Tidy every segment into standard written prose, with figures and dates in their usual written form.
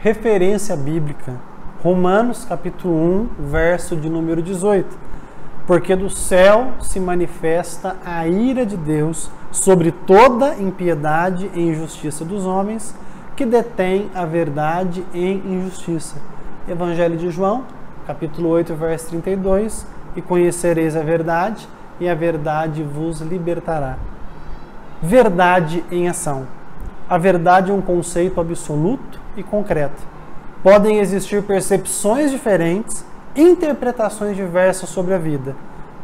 referência bíblica. Romanos capítulo 1, verso de número 18. Porque do céu se manifesta a ira de Deus sobre toda impiedade e injustiça dos homens que detêm a verdade em injustiça. Evangelho de João, capítulo 8, verso 32. E conhecereis a verdade, e a verdade vos libertará. Verdade em ação. A verdade é um conceito absoluto e concreto. Podem existir percepções diferentes, interpretações diversas sobre a vida,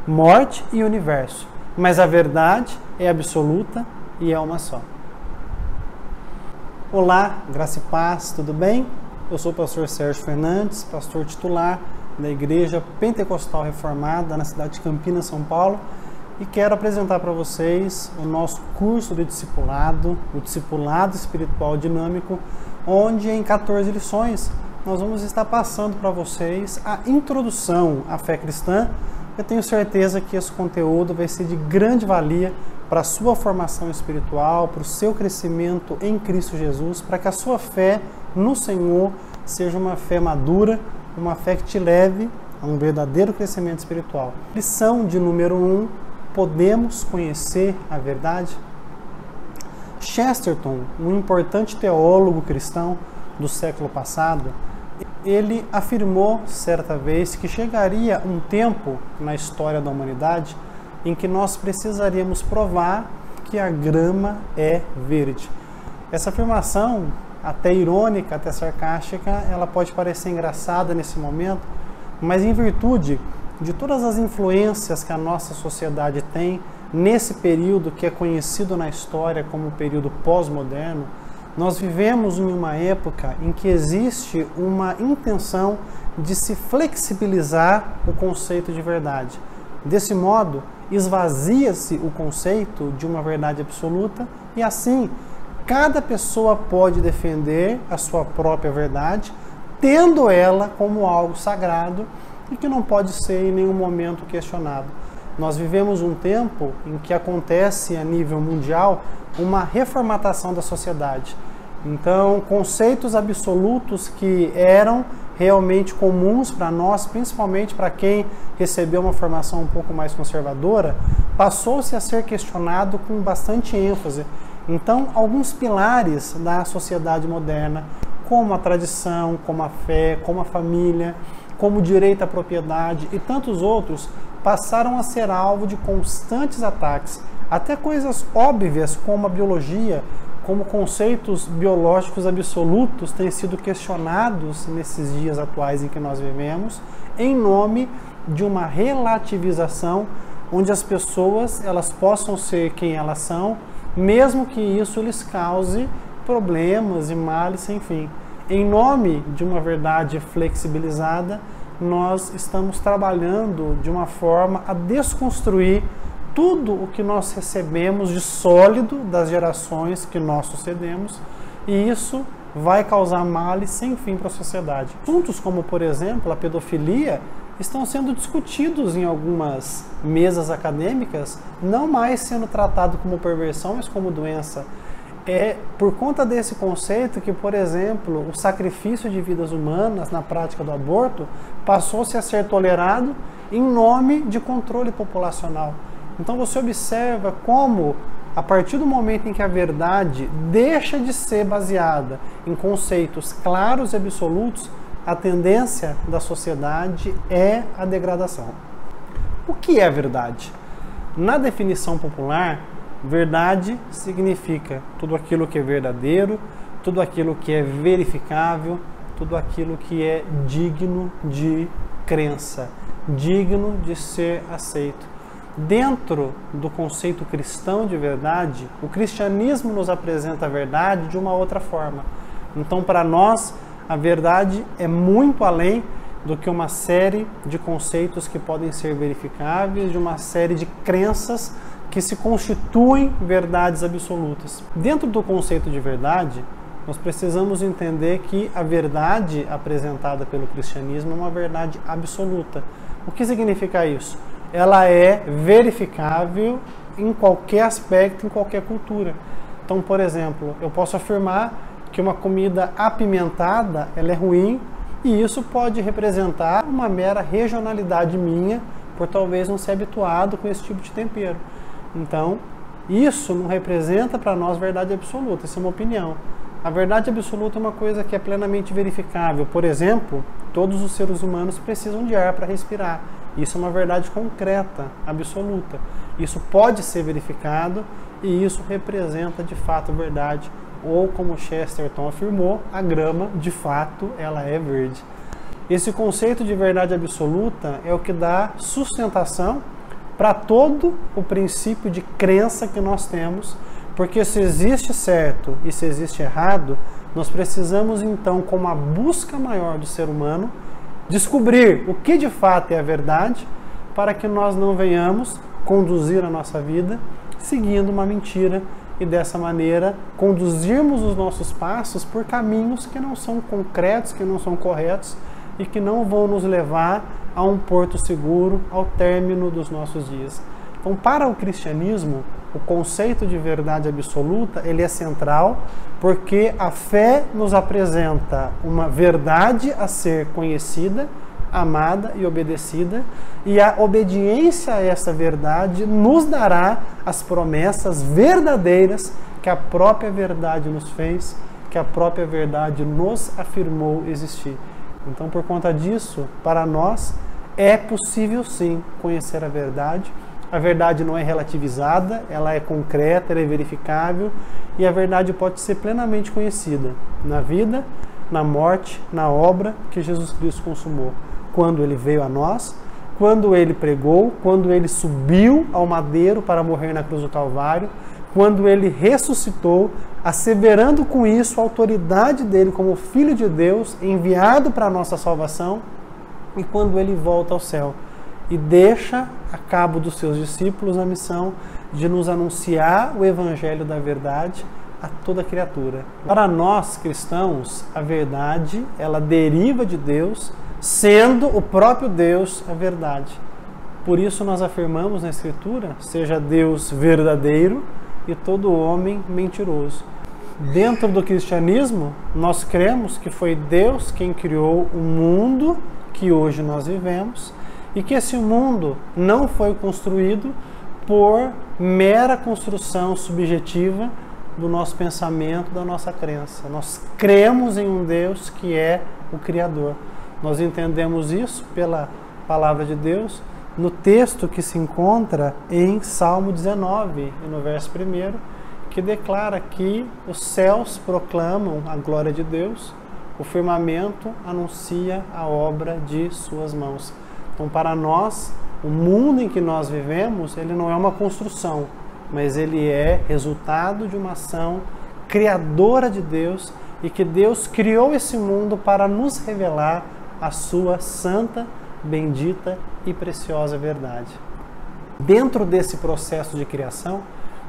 morte e universo, mas a verdade é absoluta e é uma só. Olá, graça e paz, tudo bem? Eu sou o pastor Sérgio Fernandes, pastor titular da Igreja Pentecostal Reformada na cidade de Campinas, São Paulo, e quero apresentar para vocês o nosso curso de discipulado, o Discipulado Espiritual Dinâmico, onde em 14 lições nós vamos estar passando para vocês a introdução à fé cristã. Eu tenho certeza que esse conteúdo vai ser de grande valia para a sua formação espiritual, para o seu crescimento em Cristo Jesus, para que a sua fé no Senhor seja uma fé madura, uma fé que te leve a um verdadeiro crescimento espiritual. Lição de número 1, podemos conhecer a verdade? Chesterton, um importante teólogo cristão do século passado, ele afirmou certa vez que chegaria um tempo na história da humanidade em que nós precisaríamos provar que a grama é verde. Essa afirmação, até irônica, até sarcástica, ela pode parecer engraçada nesse momento, mas em virtude de todas as influências que a nossa sociedade tem nesse período que é conhecido na história como o período pós-moderno, nós vivemos em uma época em que existe uma intenção de se flexibilizar o conceito de verdade. Desse modo, esvazia-se o conceito de uma verdade absoluta e assim, cada pessoa pode defender a sua própria verdade, tendo ela como algo sagrado e que não pode ser em nenhum momento questionado. Nós vivemos um tempo em que acontece a nível mundial uma reformatação da sociedade. Então, conceitos absolutos que eram realmente comuns para nós, principalmente para quem recebeu uma formação um pouco mais conservadora, passou-se a ser questionado com bastante ênfase. Então, alguns pilares da sociedade moderna, como a tradição, como a fé, como a família, como o direito à propriedade e tantos outros, passaram a ser alvo de constantes ataques. Até coisas óbvias como a biologia, como conceitos biológicos absolutos têm sido questionados nesses dias atuais em que nós vivemos, em nome de uma relativização onde as pessoas elas possam ser quem elas são, mesmo que isso lhes cause problemas e males sem fim. Em nome de uma verdade flexibilizada, nós estamos trabalhando de uma forma a desconstruir tudo o que nós recebemos de sólido das gerações que nós sucedemos, e isso vai causar males sem fim para a sociedade. Assuntos como, por exemplo, a pedofilia estão sendo discutidos em algumas mesas acadêmicas, não mais sendo tratado como perversão, mas como doença. É por conta desse conceito que, por exemplo, o sacrifício de vidas humanas na prática do aborto passou-se a ser tolerado em nome de controle populacional. Então você observa como, a partir do momento em que a verdade deixa de ser baseada em conceitos claros e absolutos, a tendência da sociedade é a degradação. O que é verdade? Na definição popular, verdade significa tudo aquilo que é verdadeiro, tudo aquilo que é verificável, tudo aquilo que é digno de crença, digno de ser aceito. Dentro do conceito cristão de verdade, o cristianismo nos apresenta a verdade de uma outra forma. Então, para nós, a verdade é muito além do que uma série de conceitos que podem ser verificáveis, de uma série de crenças que se constituem verdades absolutas. Dentro do conceito de verdade, nós precisamos entender que a verdade apresentada pelo cristianismo é uma verdade absoluta. O que significa isso? Ela é verificável em qualquer aspecto, em qualquer cultura. Então, por exemplo, eu posso afirmar que uma comida apimentada ela é ruim, e isso pode representar uma mera regionalidade minha, por talvez não ser habituado com esse tipo de tempero. Então, isso não representa para nós verdade absoluta, isso é uma opinião. A verdade absoluta é uma coisa que é plenamente verificável. Por exemplo, todos os seres humanos precisam de ar para respirar. Isso é uma verdade concreta, absoluta. Isso pode ser verificado e isso representa de fato verdade. Ou, como Chesterton afirmou, a grama, de fato, ela é verde. Esse conceito de verdade absoluta é o que dá sustentação para todo o princípio de crença que nós temos, porque se existe certo e se existe errado, nós precisamos então, com uma busca maior do ser humano, descobrir o que de fato é a verdade, para que nós não venhamos conduzir a nossa vida seguindo uma mentira e dessa maneira conduzirmos os nossos passos por caminhos que não são concretos, que não são corretos e que não vão nos levar a um porto seguro ao término dos nossos dias. Então, para o cristianismo, o conceito de verdade absoluta ele é central, porque a fé nos apresenta uma verdade a ser conhecida, amada e obedecida, e a obediência a essa verdade nos dará as promessas verdadeiras que a própria verdade nos fez, que a própria verdade nos afirmou existir. Então, por conta disso, para nós é possível sim conhecer a verdade. A verdade não é relativizada, ela é concreta, ela é verificável, e a verdade pode ser plenamente conhecida na vida, na morte, na obra que Jesus Cristo consumou. Quando ele veio a nós, quando ele pregou, quando ele subiu ao madeiro para morrer na cruz do Calvário, quando ele ressuscitou, asseverando com isso a autoridade dele como Filho de Deus, enviado para a nossa salvação, e quando ele volta ao céu e deixa a cabo dos seus discípulos a missão de nos anunciar o Evangelho da verdade a toda criatura. Para nós cristãos, a verdade ela deriva de Deus, sendo o próprio Deus a verdade. Por isso nós afirmamos na Escritura, seja Deus verdadeiro e todo homem mentiroso. Dentro do cristianismo, nós cremos que foi Deus quem criou o mundo que hoje nós vivemos e que esse mundo não foi construído por mera construção subjetiva do nosso pensamento, da nossa crença. Nós cremos em um Deus que é o Criador. Nós entendemos isso pela palavra de Deus no texto que se encontra em Salmo 19, no verso 1, que declara que os céus proclamam a glória de Deus, o firmamento anuncia a obra de suas mãos. Então, para nós, o mundo em que nós vivemos, ele não é uma construção, mas ele é resultado de uma ação criadora de Deus e que Deus criou esse mundo para nos revelar a sua santa, bendita e preciosa verdade. Dentro desse processo de criação,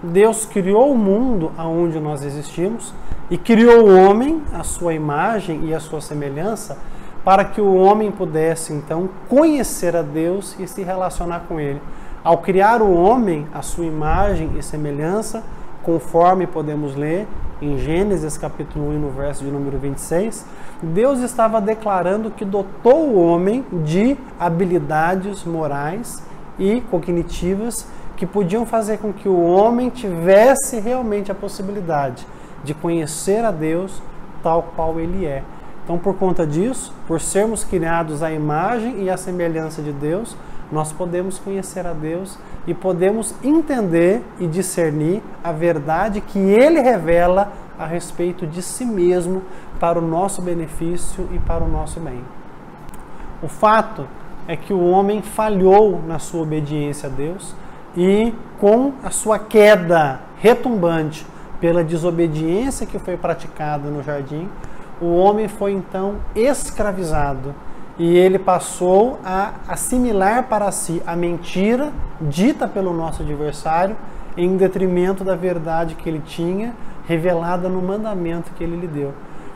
Deus criou o mundo onde nós existimos e criou o homem, à sua imagem e à sua semelhança, para que o homem pudesse, então, conhecer a Deus e se relacionar com Ele. Ao criar o homem, à sua imagem e semelhança, conforme podemos ler em Gênesis capítulo 1, no verso de número 26, Deus estava declarando que dotou o homem de habilidades morais e cognitivas que podiam fazer com que o homem tivesse realmente a possibilidade de conhecer a Deus tal qual Ele é. Então, por conta disso, por sermos criados à imagem e à semelhança de Deus, nós podemos conhecer a Deus e podemos entender e discernir a verdade que Ele revela a respeito de si mesmo para o nosso benefício e para o nosso bem. O fato é que o homem falhou na sua obediência a Deus e, com a sua queda retumbante pela desobediência que foi praticada no jardim, o homem foi então escravizado e ele passou a assimilar para si a mentira dita pelo nosso adversário em detrimento da verdade que ele tinha revelada no mandamento que ele lhe deu.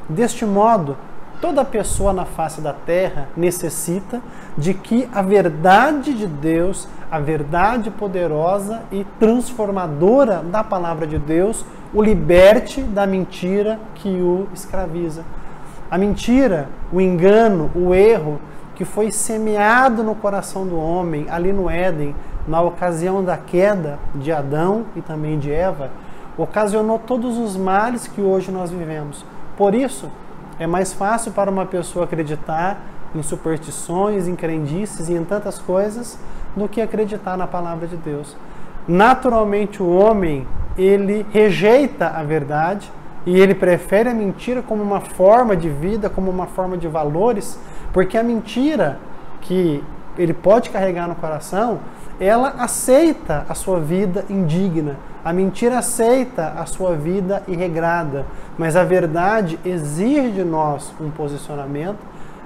Deste modo, Toda pessoa na face da terra necessita de que a verdade de Deus, a verdade poderosa e transformadora da palavra de Deus, o liberte da mentira que o escraviza. A mentira, o engano, o erro que foi semeado no coração do homem ali no Éden, na ocasião da queda de Adão e também de Eva, ocasionou todos os males que hoje nós vivemos. Por isso, é mais fácil para uma pessoa acreditar em superstições, em crendices e em tantas coisas do que acreditar na palavra de Deus. Naturalmente, o homem, ele rejeita a verdade e ele prefere a mentira como uma forma de vida, como uma forma de valores, porque a mentira que ele pode carregar no coração, ela aceita a sua vida indigna. A mentira aceita a sua vida irregrada, mas a verdade exige de nós um posicionamento,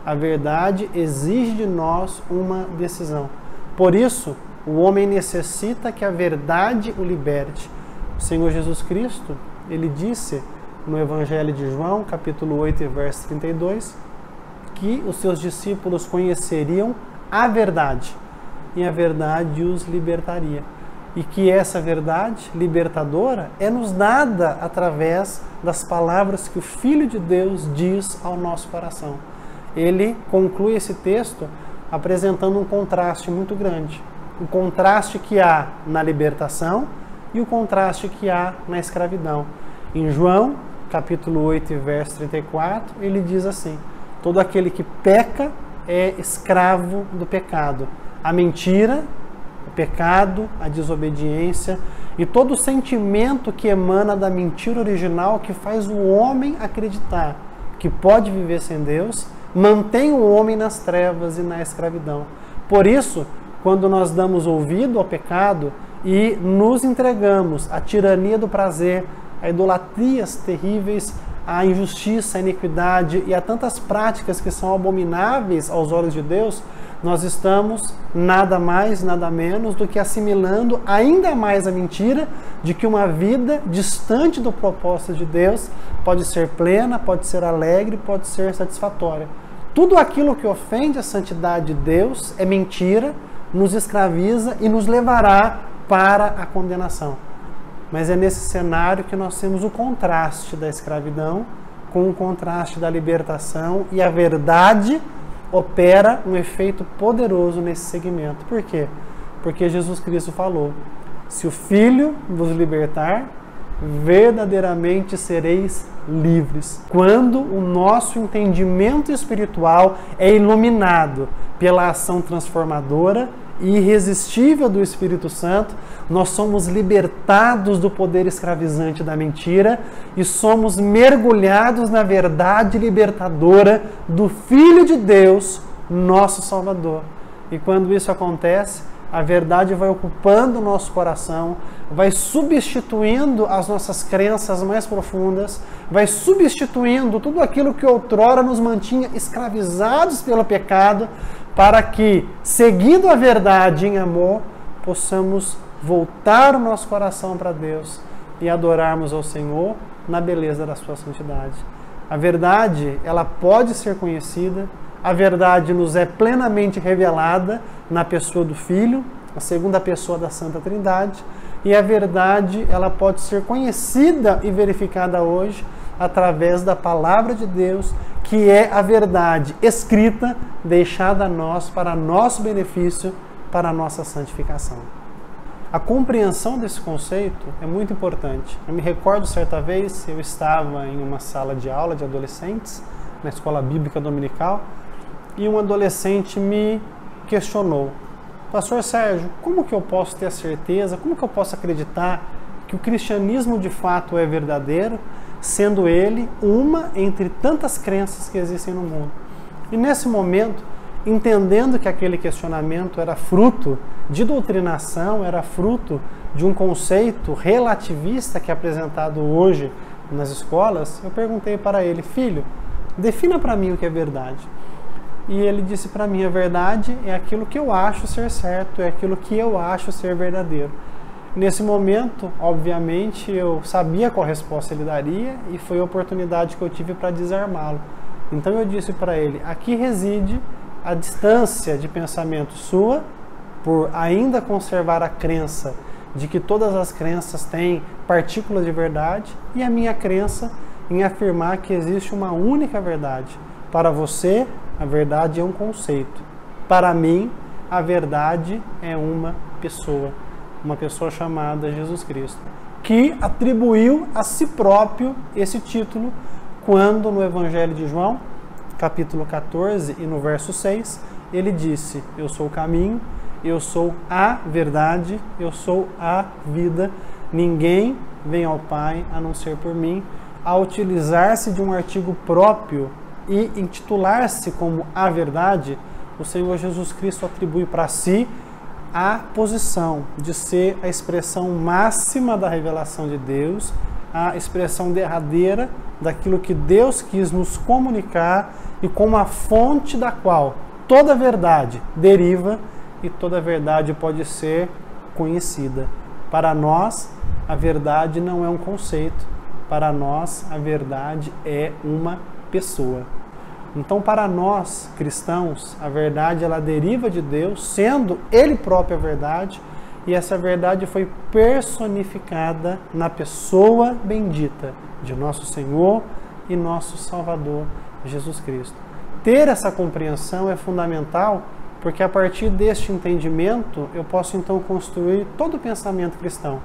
a verdade exige de nós uma decisão. Por isso, o homem necessita que a verdade o liberte. O Senhor Jesus Cristo, ele disse no Evangelho de João, capítulo 8, verso 32, que os seus discípulos conheceriam a verdade e a verdade os libertaria. E que essa verdade libertadora é nos dada através das palavras que o Filho de Deus diz ao nosso coração. Ele conclui esse texto apresentando um contraste muito grande. O contraste que há na libertação e o contraste que há na escravidão. Em João, capítulo 8, verso 34, ele diz assim: todo aquele que peca é escravo do pecado. A mentira, o pecado, a desobediência e todo o sentimento que emana da mentira original que faz o homem acreditar que pode viver sem Deus, mantém o homem nas trevas e na escravidão. Por isso, quando nós damos ouvido ao pecado e nos entregamos à tirania do prazer, a idolatrias terríveis, a injustiça, a iniquidade e a tantas práticas que são abomináveis aos olhos de Deus, nós estamos nada mais, nada menos do que assimilando ainda mais a mentira de que uma vida distante do propósito de Deus pode ser plena, pode ser alegre, pode ser satisfatória. Tudo aquilo que ofende a santidade de Deus é mentira, nos escraviza e nos levará para a condenação. Mas é nesse cenário que nós temos o contraste da escravidão com o contraste da libertação, e a verdade opera um efeito poderoso nesse segmento. Por quê? Porque Jesus Cristo falou: se o Filho vos libertar, verdadeiramente sereis livres. Quando o nosso entendimento espiritual é iluminado pela ação transformadora e irresistível do Espírito Santo, nós somos libertados do poder escravizante da mentira e somos mergulhados na verdade libertadora do Filho de Deus, nosso Salvador. E quando isso acontece, a verdade vai ocupando o nosso coração, vai substituindo as nossas crenças mais profundas, vai substituindo tudo aquilo que outrora nos mantinha escravizados pelo pecado, para que, seguindo a verdade em amor, possamos voltar o nosso coração para Deus e adorarmos ao Senhor na beleza da sua santidade. A verdade, ela pode ser conhecida, a verdade nos é plenamente revelada na pessoa do Filho, a segunda pessoa da Santa Trindade, e a verdade, ela pode ser conhecida e verificada hoje através da palavra de Deus, que é a verdade escrita, deixada a nós para nosso benefício, para a nossa santificação. A compreensão desse conceito é muito importante. Eu me recordo certa vez, eu estava em uma sala de aula de adolescentes, na escola bíblica dominical, e um adolescente me questionou: Pastor Sérgio, como que eu posso ter a certeza, como que eu posso acreditar que o cristianismo de fato é verdadeiro, sendo ele uma entre tantas crenças que existem no mundo? E nesse momento, entendendo que aquele questionamento era fruto de doutrinação, era fruto de um conceito relativista que é apresentado hoje nas escolas, eu perguntei para ele: filho, defina para mim o que é verdade. E ele disse para mim: a verdade é aquilo que eu acho ser certo, é aquilo que eu acho ser verdadeiro. Nesse momento, obviamente, eu sabia qual resposta ele daria e foi a oportunidade que eu tive para desarmá-lo. Então eu disse para ele, aqui reside a distância de pensamento sua, por ainda conservar a crença de que todas as crenças têm partículas de verdade, e a minha crença em afirmar que existe uma única verdade. Para você, a verdade é um conceito. Para mim, a verdade é uma pessoa chamada Jesus Cristo, que atribuiu a si próprio esse título quando no Evangelho de João, capítulo 14 e no verso 6, ele disse, eu sou o caminho, eu sou a verdade, eu sou a vida, ninguém vem ao Pai a não ser por mim. Ao utilizar-se de um artigo próprio e intitular-se como a verdade, o Senhor Jesus Cristo atribui para si a posição de ser a expressão máxima da revelação de Deus, a expressão derradeira daquilo que Deus quis nos comunicar e como a fonte da qual toda verdade deriva e toda verdade pode ser conhecida. Para nós, a verdade não é um conceito. Para nós, a verdade é uma pessoa. Então, para nós, cristãos, a verdade ela deriva de Deus, sendo Ele próprio a verdade, e essa verdade foi personificada na pessoa bendita de nosso Senhor e nosso Salvador, Jesus Cristo. Ter essa compreensão é fundamental, porque a partir deste entendimento eu posso então construir todo o pensamento cristão.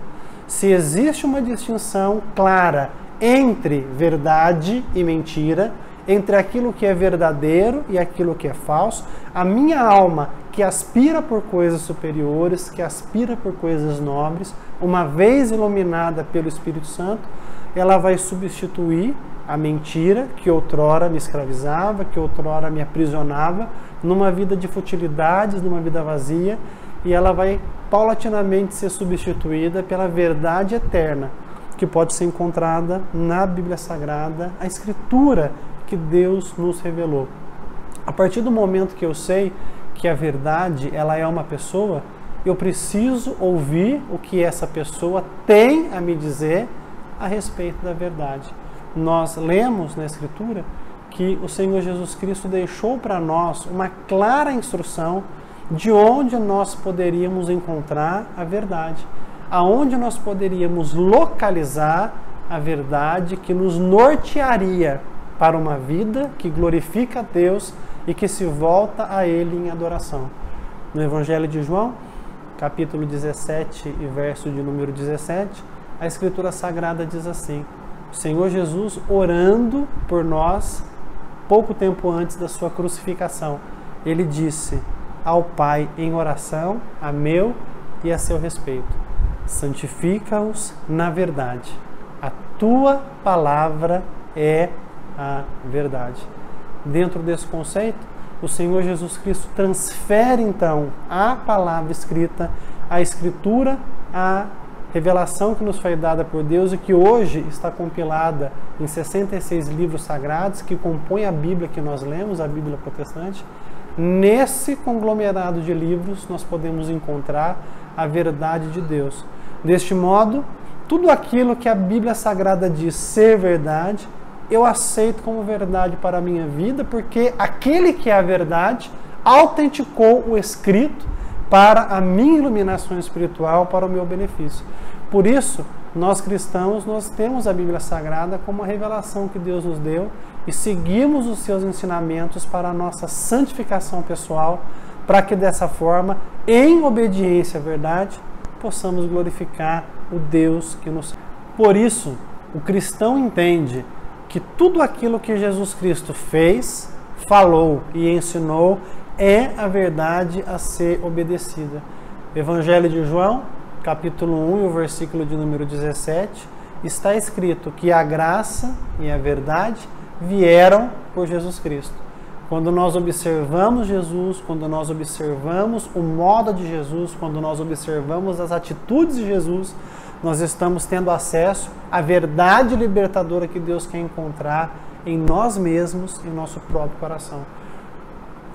Se existe uma distinção clara entre verdade e mentira, entre aquilo que é verdadeiro e aquilo que é falso, a minha alma que aspira por coisas superiores, que aspira por coisas nobres, uma vez iluminada pelo Espírito Santo, ela vai substituir a mentira que outrora me escravizava, que outrora me aprisionava, numa vida de futilidades, numa vida vazia, e ela vai paulatinamente ser substituída pela verdade eterna, que pode ser encontrada na Bíblia Sagrada, a Escritura que Deus nos revelou. A partir do momento que eu sei que a verdade ela é uma pessoa, eu preciso ouvir o que essa pessoa tem a me dizer a respeito da verdade. Nós lemos na Escritura que o Senhor Jesus Cristo deixou para nós uma clara instrução de onde nós poderíamos encontrar a verdade, aonde nós poderíamos localizar a verdade que nos nortearia para uma vida que glorifica a Deus e que se volta a Ele em adoração. No Evangelho de João, capítulo 17 e verso de número 17, a Escritura Sagrada diz assim, o Senhor Jesus orando por nós, pouco tempo antes da sua crucificação, Ele disse ao Pai em oração, a meu e a seu respeito, santifica-os na verdade, a tua palavra é a verdade. Dentro desse conceito, o Senhor Jesus Cristo transfere então a palavra escrita, a Escritura, a revelação que nos foi dada por Deus e que hoje está compilada em 66 livros sagrados que compõem a Bíblia que nós lemos, a Bíblia protestante. Nesse conglomerado de livros nós podemos encontrar a verdade de Deus. Deste modo, tudo aquilo que a Bíblia Sagrada diz ser verdade, eu aceito como verdade para a minha vida, porque aquele que é a verdade autenticou o escrito para a minha iluminação espiritual, para o meu benefício. Por isso, nós cristãos, nós temos a Bíblia Sagrada como a revelação que Deus nos deu e seguimos os seus ensinamentos para a nossa santificação pessoal, para que dessa forma, em obediência à verdade, possamos glorificar o Deus que nos... Por isso, o cristão entende que tudo aquilo que Jesus Cristo fez, falou e ensinou é a verdade a ser obedecida. Evangelho de João, capítulo 1 e o versículo de número 17, está escrito que a graça e a verdade vieram por Jesus Cristo. Quando nós observamos Jesus, quando nós observamos o modo de Jesus, quando nós observamos as atitudes de Jesus, nós estamos tendo acesso à verdade libertadora que Deus quer encontrar em nós mesmos, em nosso próprio coração.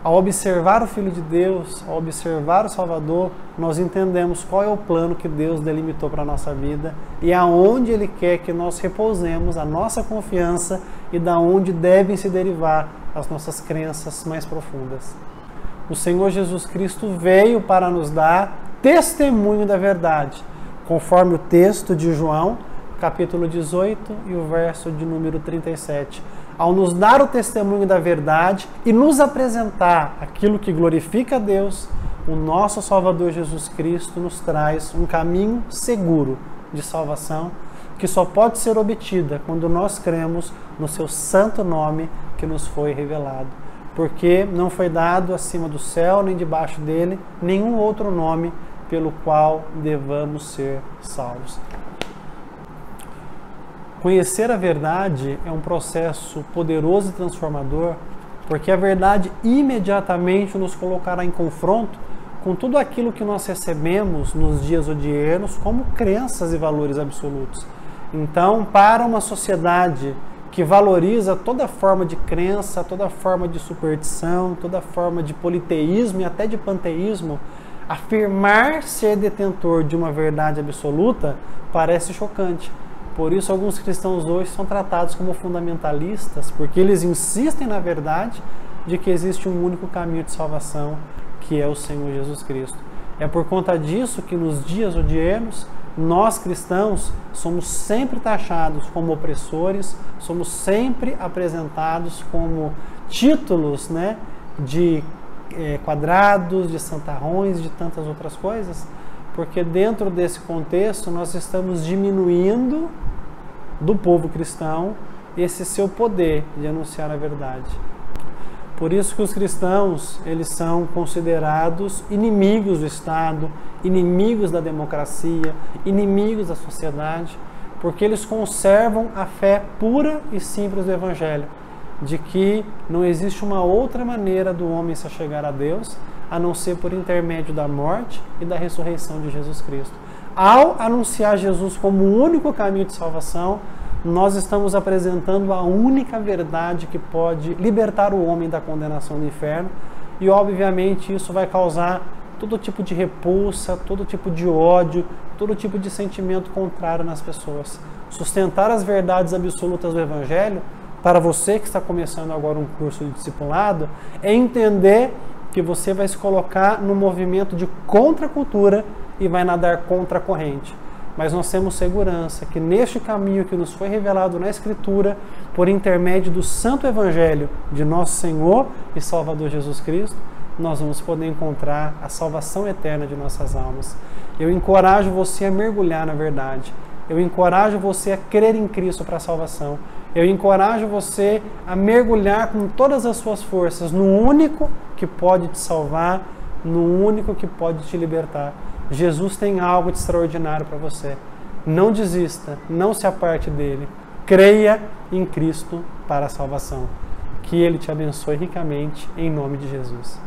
Ao observar o Filho de Deus, ao observar o Salvador, nós entendemos qual é o plano que Deus delimitou para a nossa vida e aonde Ele quer que nós repousemos a nossa confiança e da onde devem se derivar as nossas crenças mais profundas. O Senhor Jesus Cristo veio para nos dar testemunho da verdade, conforme o texto de João, capítulo 18 e o verso de número 37. Ao nos dar o testemunho da verdade e nos apresentar aquilo que glorifica a Deus, o nosso Salvador Jesus Cristo nos traz um caminho seguro de salvação que só pode ser obtida quando nós cremos no seu santo nome que nos foi revelado. Porque não foi dado acima do céu nem debaixo dele nenhum outro nome pelo qual devamos ser salvos. Conhecer a verdade é um processo poderoso e transformador, porque a verdade imediatamente nos colocará em confronto com tudo aquilo que nós recebemos nos dias odiernos como crenças e valores absolutos. Então, para uma sociedade que valoriza toda forma de crença, toda forma de superstição, toda forma de politeísmo e até de panteísmo, afirmar ser detentor de uma verdade absoluta parece chocante. Por isso, alguns cristãos hoje são tratados como fundamentalistas, porque eles insistem na verdade de que existe um único caminho de salvação, que é o Senhor Jesus Cristo. É por conta disso que nos dias odiernos, nós cristãos somos sempre taxados como opressores, somos sempre apresentados como títulos, de quadrados, de santarrões, de tantas outras coisas, porque dentro desse contexto nós estamos diminuindo do povo cristão esse seu poder de anunciar a verdade. Por isso que os cristãos, eles são considerados inimigos do Estado, inimigos da democracia, inimigos da sociedade, porque eles conservam a fé pura e simples do Evangelho, de que não existe uma outra maneira do homem se chegar a Deus, a não ser por intermédio da morte e da ressurreição de Jesus Cristo. Ao anunciar Jesus como o único caminho de salvação, nós estamos apresentando a única verdade que pode libertar o homem da condenação do inferno e, obviamente, isso vai causar todo tipo de repulsa, todo tipo de ódio, todo tipo de sentimento contrário nas pessoas. Sustentar as verdades absolutas do Evangelho, para você que está começando agora um curso de discipulado, é entender que você vai se colocar no movimento de contracultura e vai nadar contra a corrente. Mas nós temos segurança que neste caminho que nos foi revelado na Escritura, por intermédio do Santo Evangelho de nosso Senhor e Salvador Jesus Cristo, nós vamos poder encontrar a salvação eterna de nossas almas. Eu encorajo você a mergulhar na verdade. Eu encorajo você a crer em Cristo para a salvação. Eu encorajo você a mergulhar com todas as suas forças no único que pode te salvar, no único que pode te libertar. Jesus tem algo de extraordinário para você. Não desista, não se aparte dele. Creia em Cristo para a salvação. Que Ele te abençoe ricamente, em nome de Jesus.